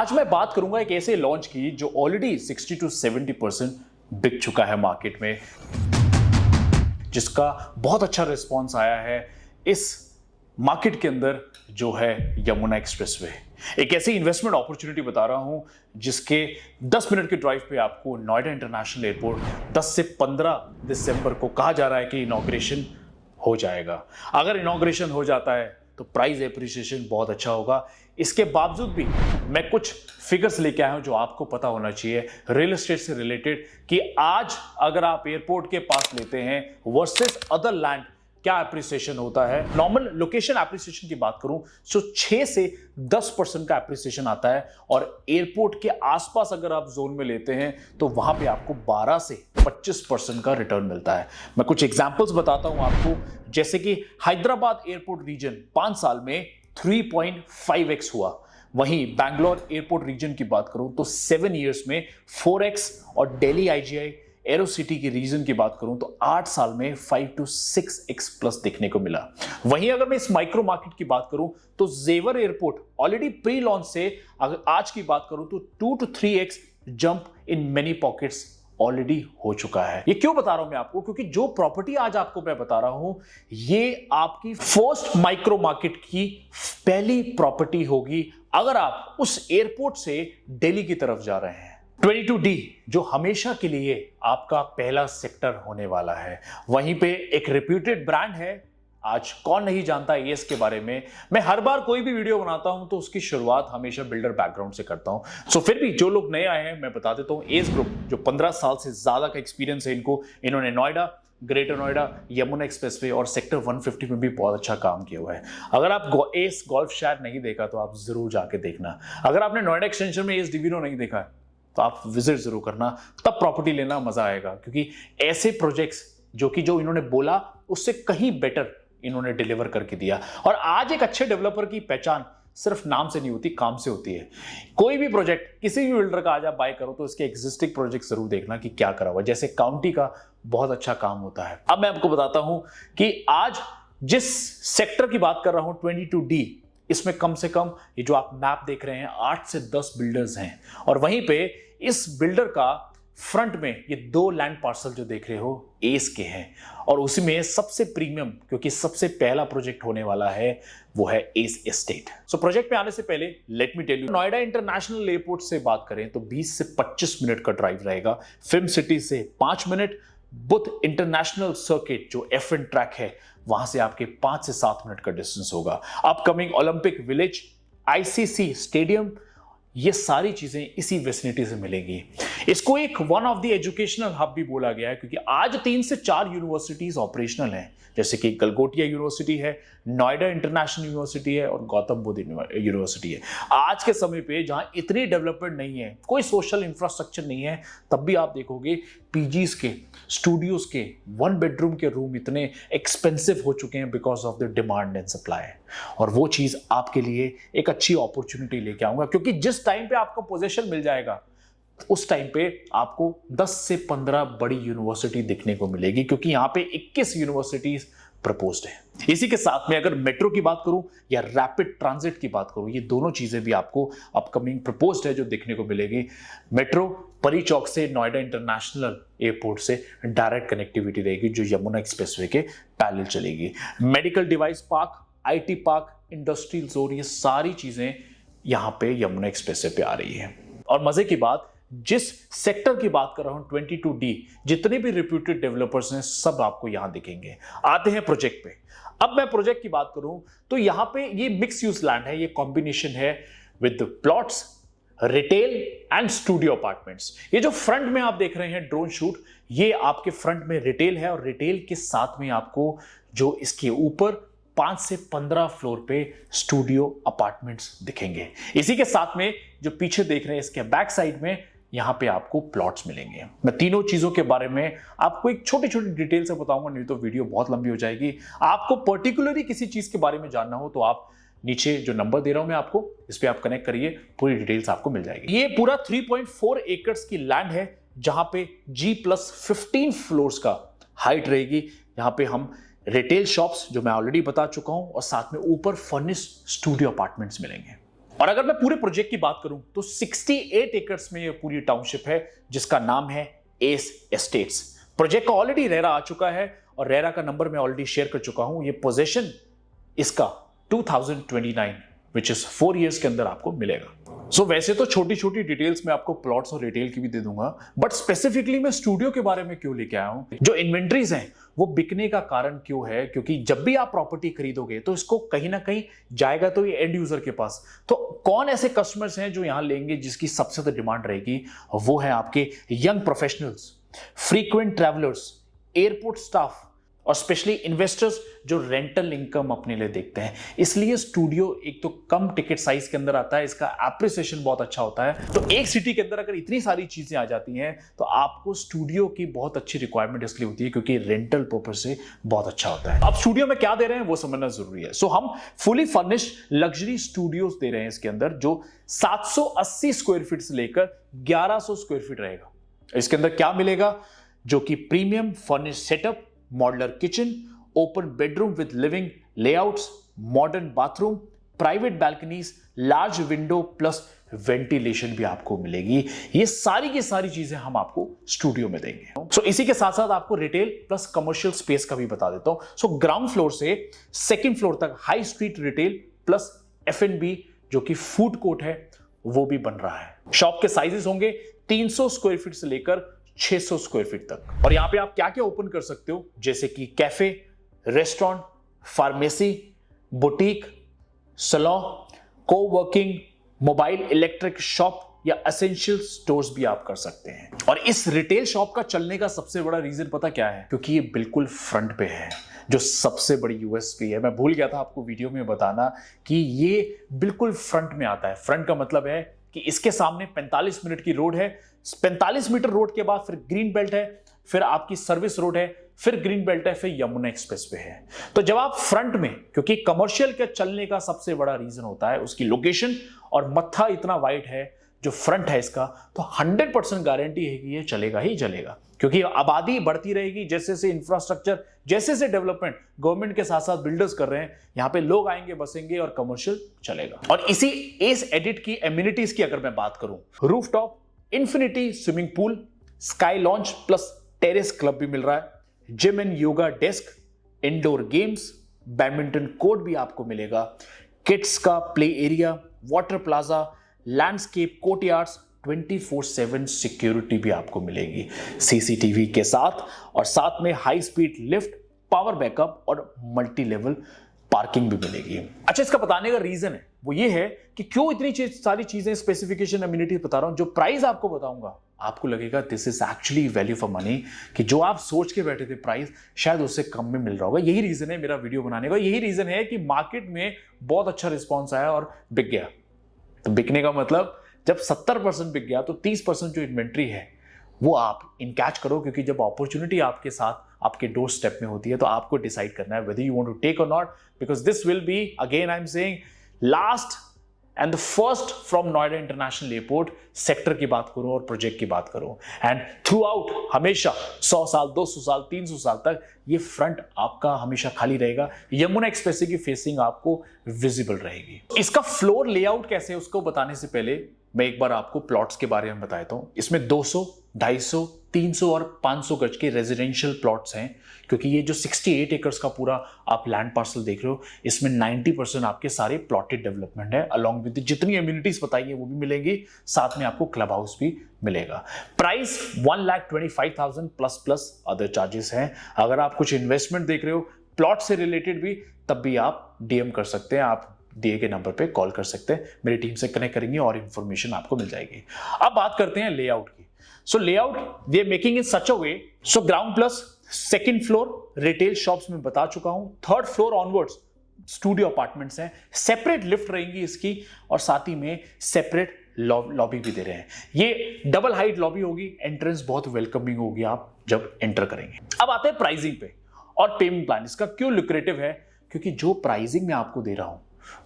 आज मैं बात करूंगा एक ऐसे लॉन्च की जो ऑलरेडी 60 to 70% बिक चुका है मार्केट में, जिसका बहुत अच्छा रिस्पॉन्स आया है इस मार्केट के अंदर जो है यमुना एक्सप्रेसवे। एक ऐसी इन्वेस्टमेंट अपॉर्चुनिटी बता रहा हूं जिसके 10 मिनट के ड्राइव पे आपको नोएडा इंटरनेशनल एयरपोर्ट 10 से 15 दिसंबर को कहा जा रहा है कि इनॉग्रेशन हो जाएगा। अगर इनॉग्रेशन हो जाता है तो प्राइस एप्रिसिएशन बहुत अच्छा होगा। इसके बावजूद भी मैं कुछ फिगर्स लेके आया हूं जो आपको पता होना चाहिए रियल एस्टेट से रिलेटेड, कि आज अगर आप एयरपोर्ट के पास लेते हैं वर्सेस अदर लैंड क्या एप्रिसिएशन होता है। नॉर्मल लोकेशन एप्रिसिएशन की बात करूं तो 6 से 10% का एप्रिसिएशन आता है, और एयरपोर्ट के आसपास अगर आप जोन में लेते हैं तो वहां पे आपको 12 से 25% का रिटर्न मिलता है। मैं कुछ एग्जांपल्स बताता हूं आपको, जैसे कि हैदराबाद एयरपोर्ट रीजन 5 साल में 3.5x हुआ। वहीं बैंगलोर एयरपोर्ट रीजन की बात करूं तो 7 इयर्स में 4x, और दिल्ली IGI एरो सिटी की रीजन की बात करूं तो 8 साल में 5 to 6x प्लस देखने को मिला। वहीं अगर मैं इस माइक्रो मार्केट की बात करूं तो जेवर एयरपोर्ट ऑलरेडी प्री लॉन्च से अगर आज की बात करूं तो 2 to 3x jump in many pockets already हो चुका है। ये क्यों बता रहा हूं मैं आपको, क्योंकि जो प्रॉपर्टी आज आपको मैं बता रहा हूं ये आपकी फर्स्ट माइक्रो मार्केट की पहली प्रॉपर्टी होगी अगर आप उस एयरपोर्ट से दिल्ली की तरफ जा रहे हैं। 22D जो हमेशा के लिए आपका पहला सेक्टर होने वाला है। वहीं पे एक रिप्यूटेड ब्रांड है, आज कौन नहीं जानता एस के बारे में। मैं हर बार कोई भी वीडियो बनाता हूं तो उसकी शुरुआत हमेशा बिल्डर बैकग्राउंड से करता हूं। सो फिर भी जो लोग नए आए हैं मैं बता देता हूं, एस ग्रुप जो 15 साल से ज्यादा का एक्सपीरियंस है इन्होंने नोएडा, ग्रेटर नोएडा, यमुना एक्सप्रेसवे और सेक्टर 150 में भी बहुत अच्छा काम किया हुआ है। अगर आप एस गोल्फ शायद नहीं देखा तो आप जरूर जाके देखना। अगर आपने नोएडा एक्सटेंशन में एस डिवीनो नहीं देखा है तो आप विजिट जरूर करना, तब प्रॉपर्टी लेना मजा आएगा, क्योंकि ऐसे प्रोजेक्ट्स जो इन्होंने बोला उससे कहीं बेटर इन्होंने डिलीवर करके दिया। और आज एक अच्छे डेवलपर की पहचान सिर्फ नाम से नहीं होती, काम से होती है। कोई भी प्रोजेक्ट किसी भी बिल्डर का आज आप बाय करो तो इसके एग्जिस्टिंग प्रोजेक्ट जरूर देखना कि क्या करा हुआ। जैसे काउंटी का बहुत अच्छा काम होता है। अब मैं आपको बताता हूं कि आज जिस सेक्टर की बात कर रहा हूं 22D, इसमें कम से कम ये जो आप मैप देख रहे हैं 8 से 10 बिल्डर्स हैं, और वहीं पे इस बिल्डर का फ्रंट में ये 2 लैंड पार्सल जो देख रहे हो एस के हैं, और उसी में सबसे प्रीमियम, क्योंकि सबसे पहला प्रोजेक्ट होने वाला है वो है एस एस्टेट। सो प्रोजेक्ट में आने से पहले let me tell you, Noida international airport से बात करें तो 20 से 25 मिनट का ड्राइव रहेगा। फिल्म सिटी से 5 मिनट, बुध इंटरनेशनल सर्किट जो F1 ट्रैक है वहां से आपके 5 से 7 मिनट का डिस्टेंस होगा। Upcoming Olympic village, ICC stadium, ये सारी चीजें इसी वेसिनिटी से मिलेंगी। इसको एक one of the educational hub भी बोला गया है, क्योंकि आज 3 से 4 यूनिवर्सिटीज ऑपरेशनल हैं, जैसे कि गलगोटिया यूनिवर्सिटी है, नोएडा इंटरनेशनल यूनिवर्सिटी है और गौतम बुद्ध यूनिवर्सिटी है। आज के समय पे जहां इतनी डेवलपमेंट नहीं है, कोई सोशल इंफ्रास्ट्रक्चर नहीं है, तब भी आप देखोगे पीजीज के, स्टूडियोज के 1 बेडरूम के रूम इतने एक्सपेंसिव हो चुके हैं because of the demand and supply. और वो चीज आपके लिए एक अच्छी अपॉर्चुनिटी लेके आऊंगा, क्योंकि जिस टाइम पे आपको पोजीशन मिल जाएगा उस टाइम पे आपको 10 से 15 बड़ी यूनिवर्सिटी दिखने को मिलेगी, क्योंकि यहां पे 21 यूनिवर्सिटीज प्रपोज्ड है। इसी के साथ में अगर मेट्रो की बात करूं या रैपिड ट्रांजिट की बात करूं, ये दोनों चीजें भी आपको अपकमिंग प्रपोज्ड है जो देखने को मिलेगी। मेट्रो परी चौक से नोएडा इंटरनेशनल एयरपोर्ट से डायरेक्ट कनेक्टिविटी रहेगी जो यमुना एक्सप्रेसवे के पैरेलल चलेगी। Medical device park, IT park, industrial zone, ये सारी चीजें यहां पे यमुना एक्सप्रेसवे पे आ रही है। और मजे की बात, जिस सेक्टर की बात कर रहा हूं 22D, जितने भी रिप्यूटेड डेवलपर्स हैं सब आपको यहां दिखेंगे। आते हैं प्रोजेक्ट पे। अब मैं प्रोजेक्ट की बात करूं तो यहां पे ये मिक्स यूज लैंड है, ये कॉम्बिनेशन है with plots, retail and studio apartments. ये जो फ्रंट में आप देख रहे हैं ड्रोन शूट, ये आपके फ्रंट में रिटेल है, और रिटेल के साथ में आपको जो इसके ऊपर 5 से 15 फ्लोर पे स्टूडियो अपार्टमेंट्स दिखेंगे। इसी के साथ में जो पीछे देख रहे हैं इसके बैक साइड में यहां पे आपको प्लॉट्स मिलेंगे। मैं तीनों चीजों के बारे में आपको एक छोटी छोटी डिटेल से बताऊंगा, नहीं तो वीडियो बहुत लंबी हो जाएगी। आपको पर्टिकुलरली किसी चीज के बारे में जानना हो तो आप नीचे जो नंबर दे रहा हूं मैं आपको, इस पे आप कनेक्ट करिए, पूरी डिटेल्स आपको मिल जाएगी। ये पूरा 3.4 एकर्स की लैंड है जहां पे G+15 फ्लोर्स का हाइट रहेगी। यहां पे हम रिटेल शॉप्स जो मैं ऑलरेडी बता चुका हूं और साथ में ऊपर फर्निश्ड स्टूडियो अपार्टमेंट्स मिलेंगे। और अगर मैं पूरे प्रोजेक्ट की बात करूं तो 68 एकर्स में ये पूरी टाउनशिप है जिसका नाम है एस एस्टेट्स। प्रोजेक्ट का ऑलरेडी रेरा आ चुका है और रेरा का नंबर मैं ऑलरेडी शेयर कर चुका हूं। ये पोजीशन इसका 2029 विच इज 4 इयर्स के अंदर आपको मिलेगा। वैसे तो छोटी छोटी डिटेल्स मैं आपको प्लॉट्स और रिटेल की भी दे दूंगा, बट स्पेसिफिकली मैं स्टूडियो के बारे में क्यों लेके आया हूं, जो इन्वेंट्रीज हैं वो बिकने का कारण क्यों है, क्योंकि जब भी आप प्रॉपर्टी खरीदोगे तो इसको कहीं ना कहीं जाएगा तो ये एंड यूजर के पास। तो कौन ऐसे कस्टमर्स हैं जो यहां लेंगे जिसकी सबसे ज्यादा डिमांड रहेगी, वो है आपके young professionals, frequent travellers, airport staff और स्पेशली इन्वेस्टर्स जो रेंटल इनकम अपने लिए देखते हैं। इसलिए स्टूडियो एक तो कम टिकट साइज के अंदर आता है, इसका एप्रिसिएशन बहुत अच्छा होता है। तो एक सिटी के अंदर अगर इतनी सारी चीजें आ जाती हैं तो आपको स्टूडियो की बहुत अच्छी रिक्वायरमेंट इसलिए होती है क्योंकि रेंटल पर्पज से बहुत अच्छा होता है। अब स्टूडियो में क्या दे रहे हैं वो समझना जरूरी है। हम फुली फर्निश्ड लग्जरी स्टूडियोज दे रहे हैं इसके अंदर, जो 780 स्क्वायर फीट से लेकर 1100 स्क्वायर फीट रहेगा। इसके अंदर क्या मिलेगा, जो कि premium furnished setup, modular kitchen, open bedroom with living layouts, modern bathroom, private balconies, large window plus ventilation भी आपको मिलेगी। ये सारी की सारी चीजें हम आपको स्टूडियो में देंगे। इसी के साथ साथ आपको रिटेल प्लस कमर्शियल स्पेस का भी बता देता हूं। ग्राउंड फ्लोर से सेकंड फ्लोर तक high street retail plus F&B जो कि फूड कोर्ट है वो भी बन रहा है। शॉप के साइजेस होंगे 300 स्क्वायर फीट से लेकर 600 स्क्वायर फीट तक। और यहां पे आप क्या क्या ओपन कर सकते हो, जैसे कि cafe, restaurant, pharmacy, boutique, salon, coworking, mobile electric shop या एसेंशियल स्टोर्स भी आप कर सकते हैं। और इस रिटेल शॉप का चलने का सबसे बड़ा रीजन पता क्या है, क्योंकि ये बिल्कुल फ्रंट पे है, जो सबसे बड़ी यूएसपी है। मैं भूल गया था आपको वीडियो में बताना कि ये बिल्कुल फ्रंट में आता है। फ्रंट का मतलब है कि इसके सामने 45 मिनट की रोड है, 45 मीटर रोड के बाद फिर ग्रीन बेल्ट है, फिर आपकी सर्विस रोड है, फिर ग्रीन बेल्ट है, फिर यमुना एक्सप्रेस वे है। तो जब आप फ्रंट में, क्योंकि कमर्शियल के चलने का सबसे बड़ा रीजन होता है उसकी लोकेशन, और मत्था इतना वाइड है जो फ्रंट है इसका, तो 100% गारंटी है कि ये चलेगा ही चलेगा, क्योंकि आबादी बढ़ती रहेगी। जैसे जैसे इंफ्रास्ट्रक्चर, जैसे जैसे डेवलपमेंट गवर्नमेंट के साथ साथ बिल्डर्स कर रहे हैं, यहां पे लोग आएंगे, बसेंगे और कमर्शियल चलेगा। और इसी एस एडिट की एमिनिटीज की अगर मैं बात करूं, rooftop, infinity swimming pool, sky launch plus terrace club भी मिल रहा है, gym and yoga desk, indoor games, badminton court भी आपको मिलेगा, किड्स का play area, water plaza, landscape courtyards, 24/7 security भी आपको मिलेगी सीसीटीवी के साथ, और साथ में high speed lift, power backup और मल्टी लेवल पार्किंग भी मिलेगी। अच्छा, इसका बताने का रीजन है वो ये है कि क्यों इतनी सारी चीजें, स्पेसिफिकेशन, एमिनिटी बता रहा हूं। जो प्राइस आपको बताऊंगा आपको लगेगा this is actually value for money, कि जो आप सोच के बैठे थे प्राइस शायद उससे कम में मिल रहा होगा। यही रीजन है मेरा वीडियो बनाने का, यही रीजन है कि मार्केट में बहुत अच्छा रिस्पॉन्स आया और बिक गया। तो बिकने का मतलब जब 70% बिक गया तो 30% जो इन्वेंट्री है वो आप इनकैच करो, क्योंकि जब अपॉर्चुनिटी आपके साथ आपके डोर स्टेप में होती है तो आपको डिसाइड करना है whether you want to take or not, because this will be, again I am saying, last and the first from Noida international airport. Sector की बात करूं और प्रोजेक्ट की बात करूं, एंड थ्रू आउट हमेशा 100 साल, 200 साल, 300 साल तक ये फ्रंट आपका हमेशा खाली रहेगा। यमुना एक्सप्रेस की फेसिंग आपको विजिबल रहेगी। इसका फ्लोर लेआउट कैसे है उसको बताने से पहले मैं एक बार आपको प्लॉट्स के बारे में बताता हूं। इसमें 200, 250, 300 और 500 गज के रेजिडेंशियल प्लॉट्स हैं, क्योंकि ये जो 68 एकर्स का पूरा आप लैंड पार्सल देख रहे हो, इसमें 90% आपके सारे प्लॉटेड डेवलपमेंट है, अलॉन्ग विद जितनी एम्यूनिटीज बताई है वो भी मिलेंगी, साथ में आपको क्लब हाउस भी मिलेगा। प्राइस 1,25,000 प्लस अदर चार्जेस हैं। अगर आप कुछ इन्वेस्टमेंट देख रहे हो प्लॉट से रिलेटेड भी, तब भी आप डीएम कर सकते हैं, आप दिए गए नंबर पे कॉल कर सकते हैं, मेरी टीम से कनेक्ट करेंगे और इंफॉर्मेशन आपको मिल जाएगी। अब बात करते हैं लेआउट की। So layout we are making in such a way, so ground plus second floor retail shops में बता चुका हूं, third floor onwards studio apartments हैं, सेपरेट लिफ्ट रहेंगी इसकी, और साथ ही में सेपरेट लॉबी भी दे रहे हैं। ये डबल हाइट लॉबी होगी, एंट्रेंस बहुत वेलकमिंग होगी आप जब एंटर करेंगे। अब आते हैं प्राइसिंग पे और पेमेंट प्लान। इसका क्यों लुक्रेटिव है, क्योंकि जो प्राइसिंग मैं आपको दे रहा हूं,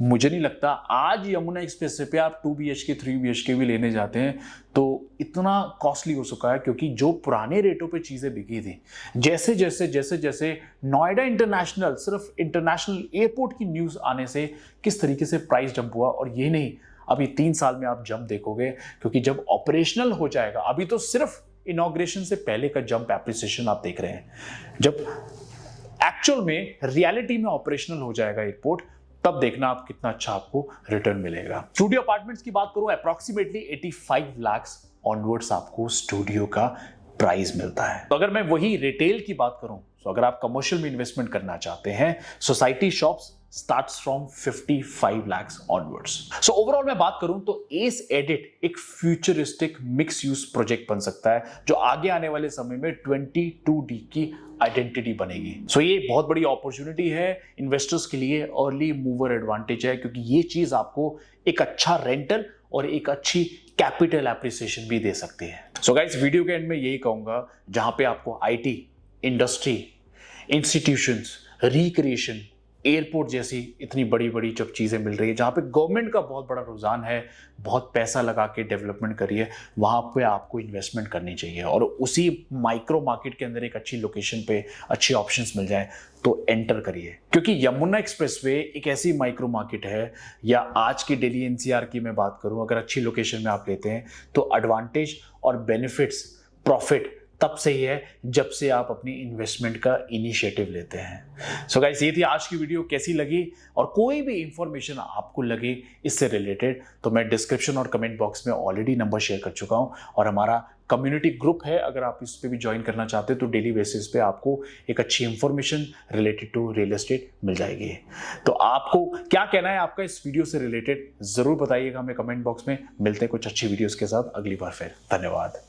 मुझे नहीं लगता आज यमुना एक्सप्रेस पे आप 2 BHK 3 BHK भी लेने जाते हैं तो इतना कॉस्टली हो चुका है, क्योंकि जो पुराने रेटों पे चीजें बिकी थी, जैसे जैसे नोएडा इंटरनेशनल, सिर्फ इंटरनेशनल एयरपोर्ट की न्यूज आने से किस तरीके से प्राइस जंप हुआ। और ये नहीं, अभी 3 साल में आप जंप देखोगे, क्योंकि जब ऑपरेशनल हो जाएगा, अभी तो सिर्फ इनॉग्रेशन से पहले का जंप एप्रिसिएशन आप देख रहे हैं, जब एक्चुअल में रियलिटी में ऑपरेशनल हो जाएगा एयरपोर्ट, तब देखना आप कितना अच्छा आपको रिटर्न मिलेगा। स्टूडियो अपार्टमेंट्स की बात करूं, अप्रॉक्सीमेटली 85 लाख ऑनवर्ड्स आपको स्टूडियो का प्राइस मिलता है। तो अगर मैं वही रिटेल की बात करूं, तो अगर आप कमर्शियल में इन्वेस्टमेंट करना चाहते हैं, society shops starts from 55 lakh onwards. So overall मैं बात करूं तो एस एडिट एक फ्यूचरिस्टिक मिक्स यूज प्रोजेक्ट बन सकता है, जो आगे आने वाले समय में 22D की आइडेंटिटी बनेगी। सो ये बहुत बड़ी अपॉर्चुनिटी है इन्वेस्टर्स के लिए, अर्ली मूवर एडवांटेज है, क्योंकि ये चीज आपको एक अच्छा रेंटल और एक अच्छी कैपिटल एप्रिसिएशन भी दे सकती है। सो गाइस, वीडियो के एंड में यही कहूंगा, जहां पे आपको IT, industry, institutions, recreation, airport जैसी इतनी बड़ी बड़ी जब चीजें मिल रही है, जहां पे गवर्नमेंट का बहुत बड़ा रुझान है, बहुत पैसा लगा के डेवलपमेंट करिए, वहां पे आपको इन्वेस्टमेंट करनी चाहिए, और उसी माइक्रो मार्केट के अंदर एक अच्छी लोकेशन पे अच्छे ऑप्शंस मिल जाए तो एंटर करिए। क्योंकि यमुना एक्सप्रेसवे एक ऐसी माइक्रो मार्केट है, या आज की दिल्ली एनसीआर की मैं बात करूं, अगर अच्छी लोकेशन में आप लेते हैं तो एडवांटेज और बेनिफिट्स, प्रॉफिट तब से ही है जब से आप अपनी इन्वेस्टमेंट का इनिशिएटिव लेते हैं। सो गाइस, ये थी आज की वीडियो। कैसी लगी, और कोई भी इंफॉर्मेशन आपको लगे इससे रिलेटेड, तो मैं डिस्क्रिप्शन और कमेंट बॉक्स में ऑलरेडी नंबर शेयर कर चुका हूं, और हमारा कम्युनिटी ग्रुप है, अगर आप इस पे भी ज्वाइन करना चाहते हैं तो डेली बेसिस पे आपको एक अच्छी information related to real estate मिल जाएगी। तो आपको क्या कहना है आपका इस वीडियो से रिलेटेड, जरूर बताइएगा हमें कमेंट बॉक्स में। मिलते हैं कुछ अच्छी वीडियोस के साथ अगली बार फिर। धन्यवाद।